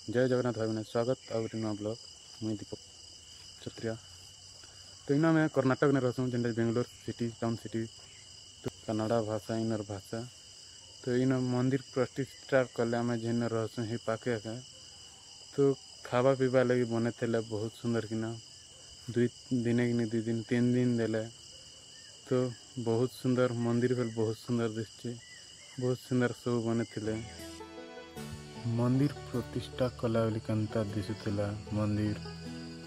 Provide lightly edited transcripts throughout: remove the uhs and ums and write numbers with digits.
जय जगन्नाथ भाई मैंने स्वागत आउ नुआ ब्लॉग मुई दीपक छत्रिया। तो इना मैं कर्नाटक में रहूँ जेनटा बेंगलोर सिटी टाउन सिटी तो कन्नड़ा भाषा इनर भाषा तो इन मंदिर प्रतिष्ठा कले आम जेन रहूँ ही पाखे आगे तो खावा पीवा लगी बने थे बहुत सुंदर किना दुई दिन कि 2 दिन 3 दिन देले तो बहुत सुंदर मंदिर भी बहुत सुंदर दिखे बहुत सुंदर सब बने थे मंदिर प्रतिष्ठा कला कंता दिशुला मंदिर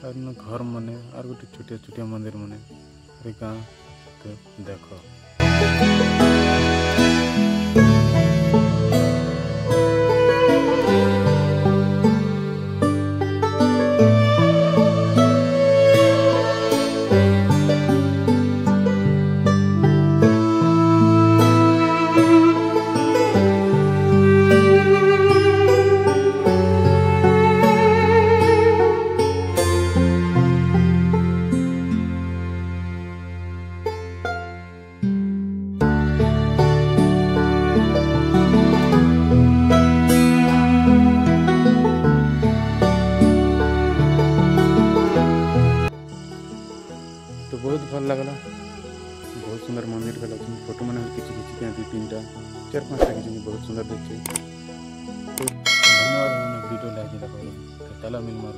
और घर मने और गोटे छोटिया छोटिया मंदिर मने गाँ तो देख तो बहुत भल लगला बहुत सुंदर मंदिर गला फोटो मैंने किसी 2-3टा 4-5टा खींची बहुत सुंदर देखिए। तो धन्यवाद वीडियो लाइक चला मिल मार